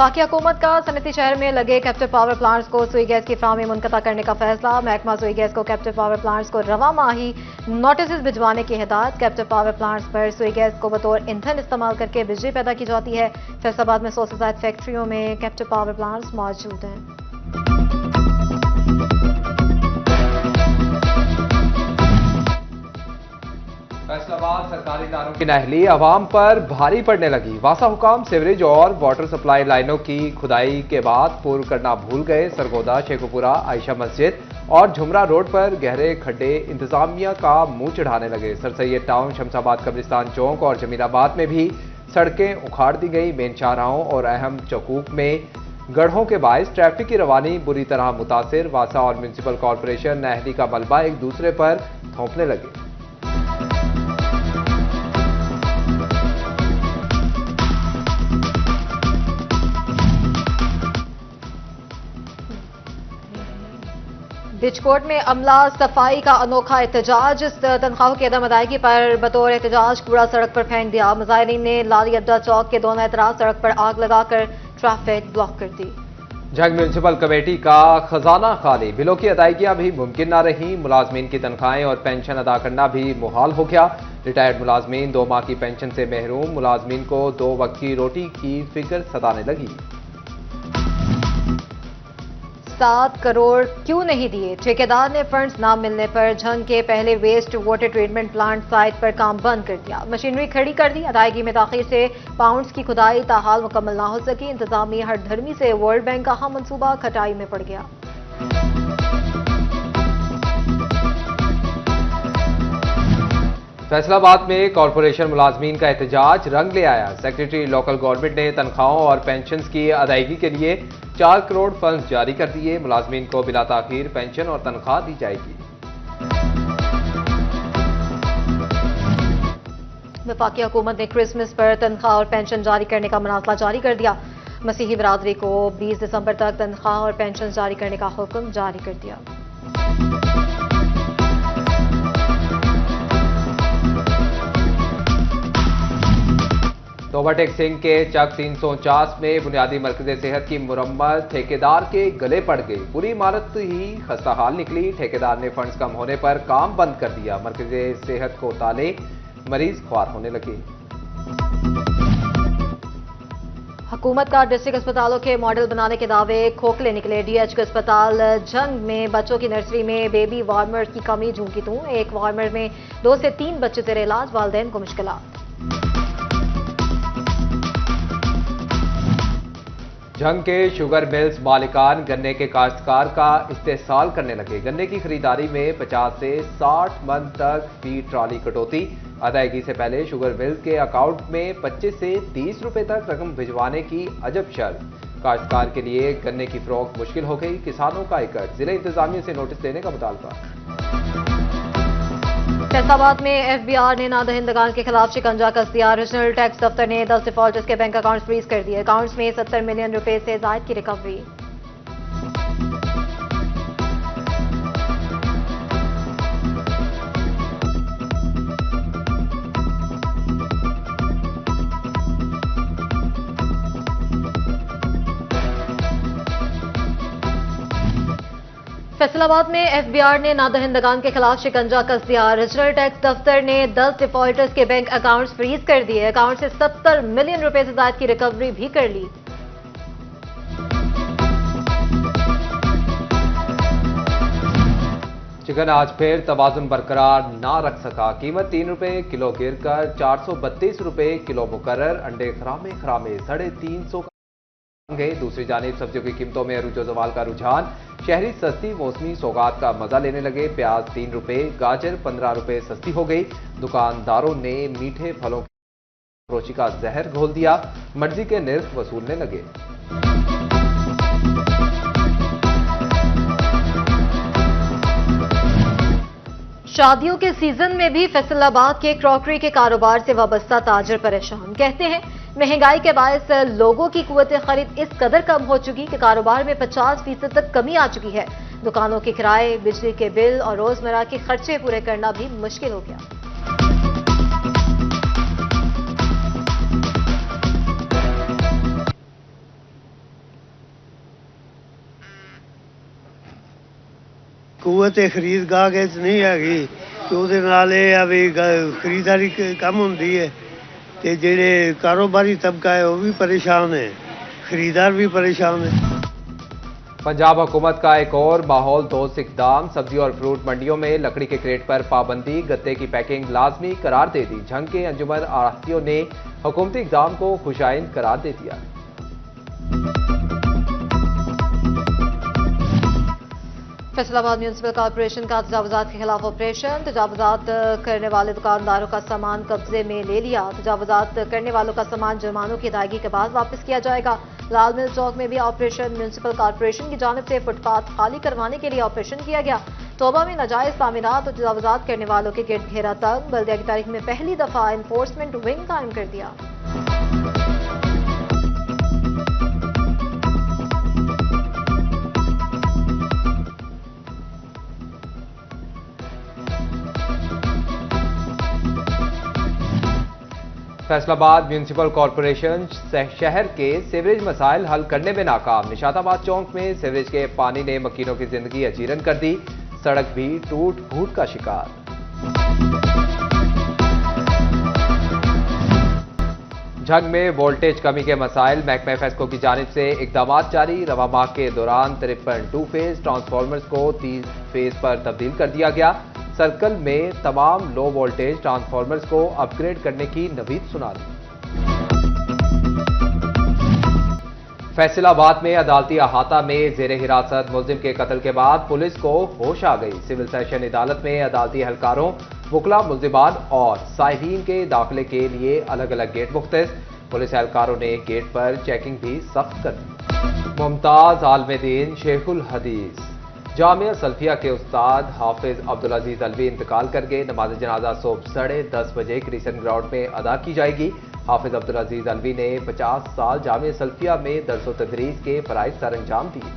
वफाकी हुकूमत का सनती शहर में लगे कैप्टिव पावर प्लांट्स को सुई गैस की फराहमी मुनक़ता करने का फैसला। महकमा सुई गैस को कैप्टिव पावर प्लांट्स को रवा माही नोटिस भिजवाने की हिदायत। कैप्टिव पावर प्लांट्स पर सुई गैस को बतौर ईंधन इस्तेमाल करके बिजली पैदा की जाती है। फैसलाबाद में 100 से ज्यादा फैक्ट्रियों में कैप्टिव पावर प्लांट्स मौजूद हैं। फैसलाबाद सरकारी इदारों की नाअहली अवाम पर भारी पड़ने लगी। वासा हुकाम सीवरेज और वाटर सप्लाई लाइनों की खुदाई के बाद पूर्ण करना भूल गए। सरगोदा, शेखुपुरा, आयशा मस्जिद और झुमरा रोड पर गहरे खड्डे इंतजामिया का मुंह चढ़ाने लगे। सर सैयद टाउन, शमशाबाद कब्रिस्तान चौक और जमीलाबाद में भी सड़कें उखाड़ दी गई। मेन शाहराहों और अहम चौकूक में गढ़ों के बायस ट्रैफिक की रवानी बुरी तरह मुतासिर। वासा और म्यूनसिपल कॉरपोरेशन नाअहली का मलबा एक दूसरे पर थोपने लगे। बिजकोट में अमला सफाई का अनोखा एहतजाज। तनख्वाहों की अदम अदायगी पर बतौर एहतजाज कूड़ा सड़क पर फेंक दिया। मुजाहिरीन ने लाली अड्डा चौक के दोनों एतराज सड़क पर आग लगाकर ट्रैफिक ब्लॉक कर दी। झंग म्यूनसिपल कमेटी का खजाना खाली, बिलों की अदायगियां भी मुमकिन न रही। मुलाजमीन की तनख्वाहें और पेंशन अदा करना भी मुहाल हो गया। रिटायर्ड मुलाजमीन 2 माह की पेंशन से महरूम। मुलाजमीन को 2 वक्त की रोटी की फिक्र सताने लगी। 7 करोड़ क्यों नहीं दिए? ठेकेदार ने फंड्स ना मिलने पर झंग के पहले waste water treatment plant site पर काम बंद कर दिया। मशीनरी खड़ी कर दी। अदायगी में ताखीर से पाउंड्स की खुदाई ताहाल मुकम्मल ना हो सकी। इंतजामी हरधर्मी से वर्ल्ड बैंक का अहम मंसूबा खटाई में पड़ गया। फैसलाबाद में कॉरपोरेशन मुलाजमीन का एहतजाज रंग ले आया। सेक्रेटरी लोकल गवर्नमेंट ने तनख्वाहों और पेंशन की अदायगी के लिए 4 करोड़ फंड जारी कर दिए। मुलाजमीन को बिला ताखीर पेंशन और तनख्वाह दी जाएगी। वफाकी हुकूमत ने क्रिसमस पर तनख्वाह और पेंशन जारी करने का मनासला जारी कर दिया। मसीही बरादरी को 20 दिसंबर तक तनख्वाह और पेंशन जारी करने का हुक्म जारी कर दिया। ओवरटेक सिंह के चक 349 में बुनियादी मरकज़ सेहत की मुरम्मत ठेकेदार के गले पड़ गई। पूरी इमारत ही खस्ताहाल निकली। ठेकेदार ने फंड्स कम होने पर काम बंद कर दिया। मरकज़ सेहत को ताले, मरीज ख्वार होने लगे। हुकूमत का डिस्ट्रिक्ट अस्पतालों के मॉडल बनाने के दावे खोखले निकले। डीएच अस्पताल झंग में बच्चों की नर्सरी में बेबी वार्मर की कमी झूठी तू। एक वार्मर में 2 से 3 बच्चे तेरे इलाज, वालिदैन को मुश्किलात। झंग के शुगर मिल्स मालिकान गन्ने के काश्तकार का इस्तेहसाल करने लगे। गन्ने की खरीदारी में 50 से 60 मन तक फी ट्रॉली कटौती। अदायगी से पहले शुगर मिल्स के अकाउंट में 25 से 30 रुपए तक रकम भिजवाने की अजब शर्त। काश्तकार के लिए गन्ने की फरोख्त मुश्किल हो गई। किसानों का इकट्ठ, जिला इंतजामिया से नोटिस देने का मुतालबा। फैसलाबाद में एफबीआर ने नादहिंदगान के खिलाफ शिकंजा कस दिया। रीजनल टैक्स दफ्तर ने 10 डिफॉल्टर्स के बैंक अकाउंट्स फ्रीज कर दिए। अकाउंट्स में 70 मिलियन रुपए से ज्यादा की रिकवरी। फैसलाबाद में एफबीआर ने नादहिंदगान के खिलाफ शिकंजा कस दिया। रीजनल टैक्स दफ्तर ने 10 डिफॉल्टर्स के बैंक अकाउंट्स फ्रीज कर दिए। अकाउंट से 70 मिलियन रुपए से ज्यादा की रिकवरी भी कर ली। चिकन आज फिर तवाजुन बरकरार ना रख सका। कीमत 3 रुपए किलो गिरकर 432 रुपए किलो मुकर्रर। अंडे खरामे 350 गए। दूसरी जानिब सब्जियों की कीमतों में अरूज जवाल का रुझान। शहरी सस्ती मौसमी सौगात का मजा लेने लगे। प्याज 3 रुपए, गाजर 15 रुपए सस्ती हो गई। दुकानदारों ने मीठे फलों की फरोशी का जहर घोल दिया। मर्जी के निर्ख वसूलने लगे। शादियों के सीजन में भी फैसलाबाद के क्रॉकरी के कारोबार से वाबस्ता ताजर परेशान। कहते हैं महंगाई के बायस लोगों की कुव्वत खरीद इस कदर कम हो चुकी कि कारोबार में 50% तक कमी आ चुकी है। दुकानों के किराए, बिजली के बिल और रोजमर्रा के खर्चे पूरे करना भी मुश्किल हो गया। कुत खरीद गाहक नहीं हैगी तो ਉਹਦੇ ਨਾਲ ਇਹ ਆ ਵੀ ਖਰੀਦਦਾਰੀ ਕਮ ਹੁੰਦੀ ਹੈ ਤੇ ਜਿਹੜੇ ਕਾਰੋਬਾਰੀ ਤਬਕਾ ਹੈ ਉਹ ਵੀ ਪਰੇਸ਼ਾਨ ਹੈ खरीदार भी परेशान है। पंजाब हुकूमत का एक और माहौल दोस्त इकदाम, सब्जी और फ्रूट मंडियों में लकड़ी के क्रेट पर पाबंदी, गत्ते की पैकिंग लाजमी करार दे दी। झंग के अंजुमन आढ़तियों ने हुकूमती इकदाम को खुशाइंद करार दे दिया। फैसलाबाद म्यूनिसिपल कॉर्पोरेशन का तजावुजात के खिलाफ ऑपरेशन, तजावुजात करने वाले दुकानदारों का सामान कब्जे में ले लिया। तजावुजात करने वालों का सामान जुर्मानों की अदायगी के बाद वापस किया जाएगा। लाल मिल चौक में भी ऑपरेशन, म्यूनिसिपल कॉर्पोरेशन की जानिब से फुटपाथ खाली करवाने के लिए ऑपरेशन किया गया। तोबा में नाजायज तामीरात और तजावुजात करने वालों के गिरद घेरा तक बल्दिया की तारीख में पहली दफा इन्फोर्समेंट विंग कायम कर दिया। फैसलाबाद म्यूनिसिपल कॉर्पोरेशन शहर के सीवरेज मसाइल हल करने में नाकाम। निशाताबाद चौक में सीवरेज के पानी ने मकीनों की जिंदगी अजीरन कर दी, सड़क भी टूट फूट का शिकार। झंग में वोल्टेज कमी के मसाइल, महकमा फेस्को की जानिब से इकदाम जारी। रवा माह के दौरान 53 टू फेज ट्रांसफार्मर्स को 3 फेज पर तब्दील कर दिया गया। सर्कल में तमाम लो वोल्टेज ट्रांसफार्मर्स को अपग्रेड करने की नवीद सुना दी। फैसलाबाद में अदालती अहाता में जेर हिरासत मुलजिम के कत्ल के बाद पुलिस को होश आ गई। सिविल सेशन अदालत में अदालती एहलकारों, वकला, मुलजिमान और साहिरीन के दाखिले के लिए अलग अलग गेट मुख्तस। पुलिस एहलकारों ने गेट पर चेकिंग भी सख्त कर दी। मुमताज आलमदीन शेखुल हदीस जामिया सल्फिया के उस्ताद हाफिज अब्दुल अजीज अलवी इंतकाल कर गए। नमाज जनाजा सुबह 10:30 बजे क्रिसेंट ग्राउंड में अदा की जाएगी। हाफिज अब्दुल अजीज अलवी ने 50 साल जामिया सल्फिया में दर्स व तदरीस के फराइज सर अंजाम दिए।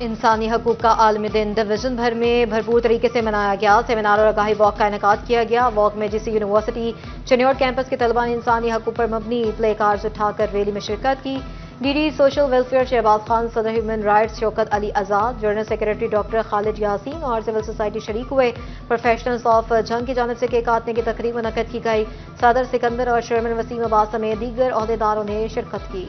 इंसानी हकूक का आलमी दिन डिवीजन भर में भरपूर तरीके से मनाया गया। सेमिनार और आगाही वॉक का इनेकाद किया गया। वॉक में जीसी यूनिवर्सिटी चिन्योट कैंपस के तलबा ने इंसानी हकूक पर मबनी प्ले कार्ड्स उठाकर रैली में शिरकत की। DD social welfare Shahbaz Khan, सदर human rights Shaukat Ali Azad, general secretary doctor Khalid Yasin और सिविल सोसाइटी शरीक हुए। प्रोफेशनल्स ऑफ झंग की जानिब से केक काटने की तकरीब मुनक्कद की गई। सदर सिकंदर और चेयरमैन वसीम अब्बास समेत दीगर ओहदेदारों ने शिरकत की।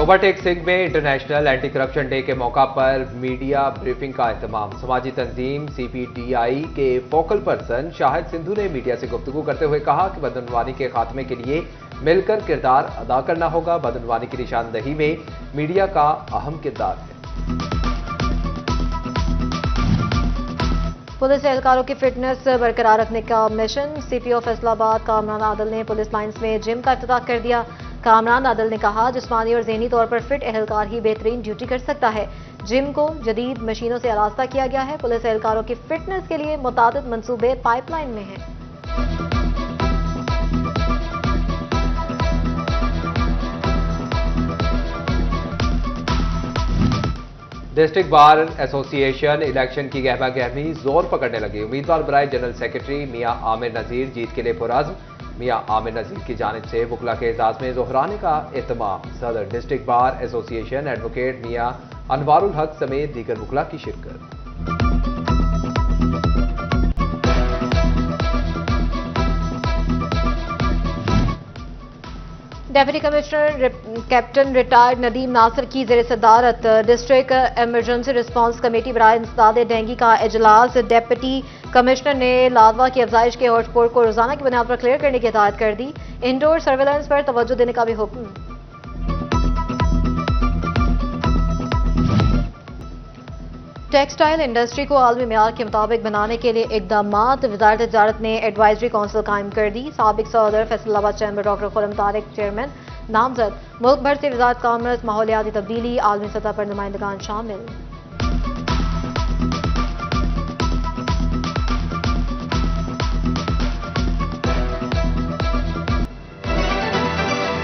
ओवरटेक सिंह में इंटरनेशनल एंटी करप्शन डे के मौका पर मीडिया ब्रीफिंग का एहतमाम। समाजी तंजीम CPTI के फोकल पर्सन शाहिद सिंधु ने मीडिया से गुफ्तगू करते हुए कहा कि बदअनवानी के खात्मे के लिए मिलकर किरदार अदा करना होगा। बदअनवानी की निशानदही में मीडिया का अहम किरदार है। पुलिस एहलकारों की फिटनेस बरकरार रखने का मिशन। CPO फैसलाबाद कामरान आदल ने पुलिस लाइंस में जिम का इफ्तिताह कर दिया। कामरान आदल ने कहा, जिस्मानी और ज़हनी तौर पर फिट एहलकार ही बेहतरीन ड्यूटी कर सकता है। जिम को जदीद मशीनों से आरास्ता किया गया है। पुलिस एहलकारों की फिटनेस के लिए मुतादिद मंसूबे पाइपलाइन में हैं। डिस्ट्रिक्ट बार एसोसिएशन इलेक्शन की गहमा गहमी जोर पकड़ने लगी। उम्मीदवार बराए जनरल सेक्रेटरी मियां आमिर नजीर जीत के लिए पुरअज़्म। मियां आमिर नजीर की जानिब से वकला के एजाज में जोहराने का एहतमाम। सदर डिस्ट्रिक्ट बार एसोसिएशन एडवोकेट मियां अनवारुल हक समेत दीगर वकला की शिरकत। Deputy commissioner captain retired Nadeem Nasir की जेर सदारत डिस्ट्रिक्ट इमरजेंसी रिस्पांस कमेटी बराए इंसदाद डेंगू का इजलास। डेप्यूटी कमिश्नर ने लार्वा की अफजाइश के हॉटस्पॉट को रोजाना की बुनियाद पर क्लियर करने की हिदायत कर दी। इंडोर सर्वेलेंस पर तवज्जो देने का भी हुक्म। टेक्सटाइल इंडस्ट्री को आलमी मेयार के मुताबिक बनाने के लिए इकदामात। वजारत तिजारत ने एडवाइजरी काउंसिल कायम कर दी। साबिक सदर Faisalabad chamber doctor Khurram Tariq chairman नामजद। मुल्क भर से वजारत कॉमर्स, माहौलियाती तब्दीली, आलमी सतह पर नुमाइंदगान शामिल।